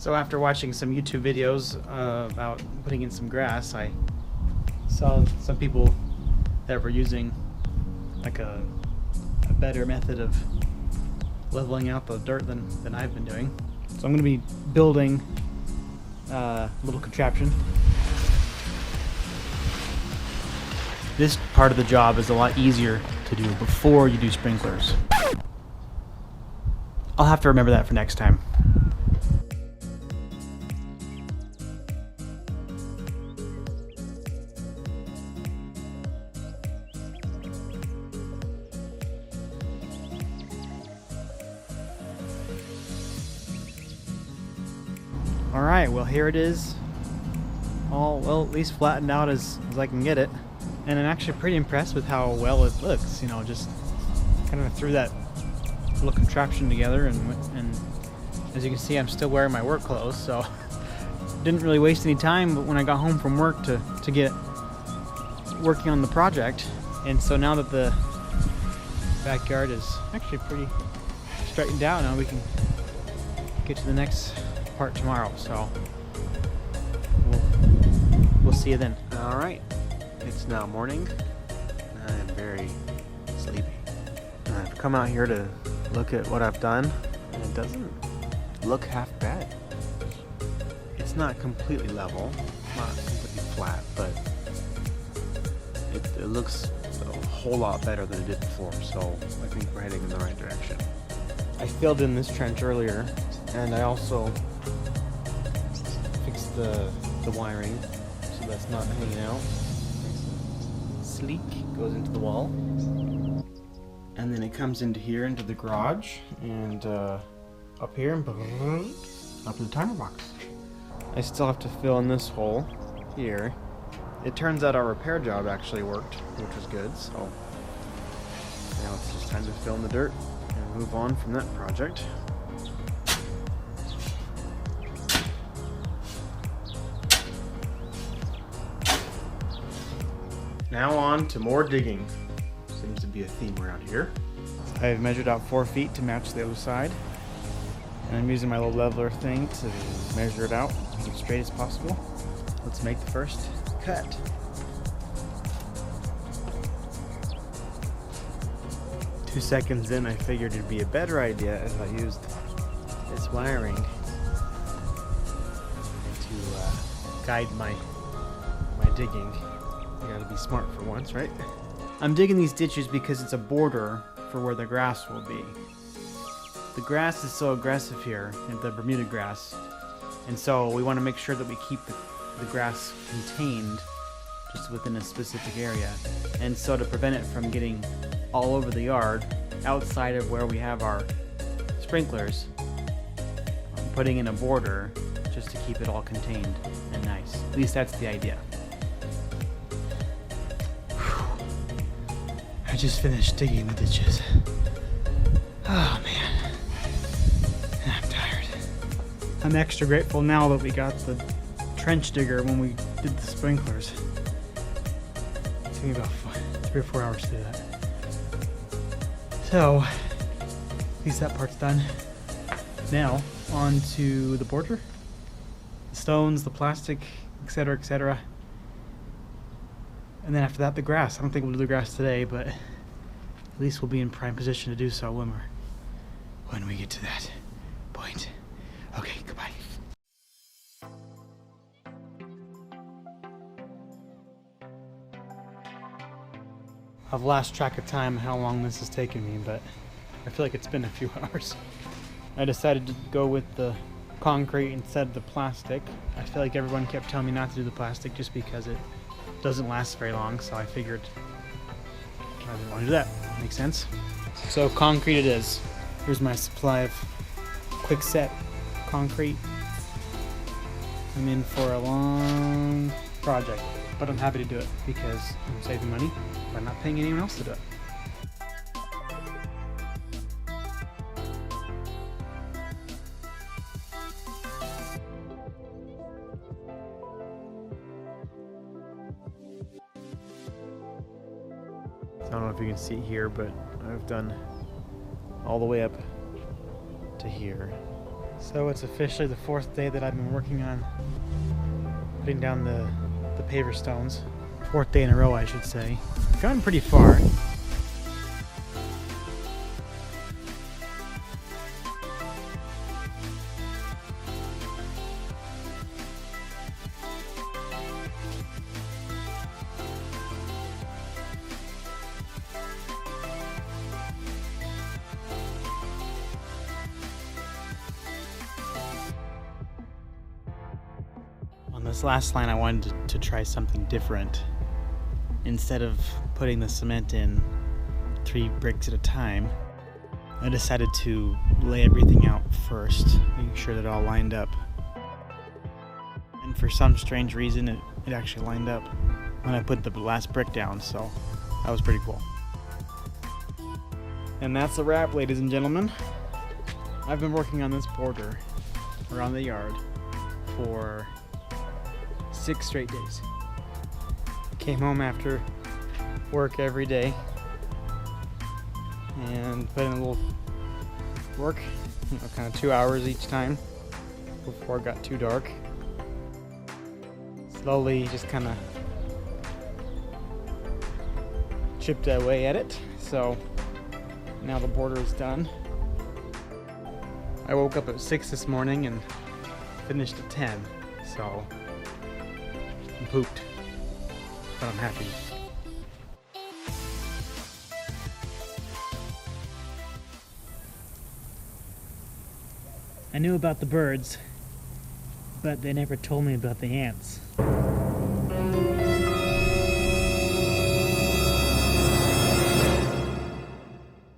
So after watching some YouTube videos about putting in some grass, I saw some people that were using like a better method of leveling out the dirt than I've been doing. So I'm going to be building a little contraption. This part of the job is a lot easier to do before you do sprinklers. I'll have to remember that for next time. Alright, well here it is. All, well, at least flattened out as I can get it. And I'm actually pretty impressed with how well it looks. You know, just kind of threw that little contraption together, and as you can see, I'm still wearing my work clothes, so didn't really waste any time. But when I got home from work to get working on the project, and so now that the backyard is actually pretty straightened out, now we can get to the next part tomorrow. So we'll see you then. All right. It's now morning, and I am very sleepy. And I've come out here to look at what I've done, and it doesn't look half bad. It's not completely level, not completely flat, but it looks a whole lot better than it did before, so I think we're heading in the right direction. I filled in this trench earlier, and I also fixed the wiring so that's not hanging out. Sleek goes into the wall, and then it comes into here into the garage, and up here and up in the timer box. I still have to fill in this hole here. It turns out our repair job actually worked, which was good, so now it's just time to fill in the dirt and move on from that project. Now on to more digging. Seems to be a theme around here. I've measured out 4 feet to match the other side. And I'm using my little leveler thing to measure it out, make it straight as possible. Let's make the first cut. Two seconds in, I figured it'd be a better idea if I used this wiring to guide my digging. You gotta be smart for once, right? I'm digging these ditches because it's a border for where the grass will be. The grass is so aggressive here, the Bermuda grass, and so we want to make sure that we keep the grass contained just within a specific area. And so to prevent it from getting all over the yard, outside of where we have our sprinklers, I'm putting in a border just to keep it all contained and nice. At least that's the idea. I just finished digging the ditches. Oh man, I'm tired. I'm extra grateful now that we got the trench digger when we did the sprinklers. It took me about 3 or 4 hours to do that. So, at least that part's done. Now, on to the border. The stones, the plastic, etc., etc. And then after that, the grass. I don't think we'll do the grass today, but at least we'll be in prime position to do so when we get to that point. Okay, goodbye. I've lost track of time how long this has taken me, but I feel like it's been a few hours. I decided to go with the concrete instead of the plastic. I feel like everyone kept telling me not to do the plastic just because it doesn't last very long, so I figured I didn't want to do that. Makes sense. So concrete it is. Here's my supply of quick set concrete. I'm in for a long project, but I'm happy to do it because I'm saving money by not paying anyone else to do it. I don't know if you can see it here, but I've done all the way up to here. So it's officially the 4th day that I've been working on putting down the paver stones. 4th day in a row, I should say. Gotten pretty far. On this last line, I wanted to try something different. Instead of putting the cement in 3 bricks at a time, I decided to lay everything out first, making sure that it all lined up. And for some strange reason, it actually lined up when I put the last brick down, so that was pretty cool. And that's a wrap, ladies and gentlemen. I've been working on this border around the yard for 6 straight days. Came home after work every day and put in a little work, kind of 2 hours each time before it got too dark. Slowly just kind of chipped away at it. So now the border is done. I woke up at 6 this morning and finished at 10, so I'm pooped, but I'm happy. I knew about the birds, but they never told me about the ants.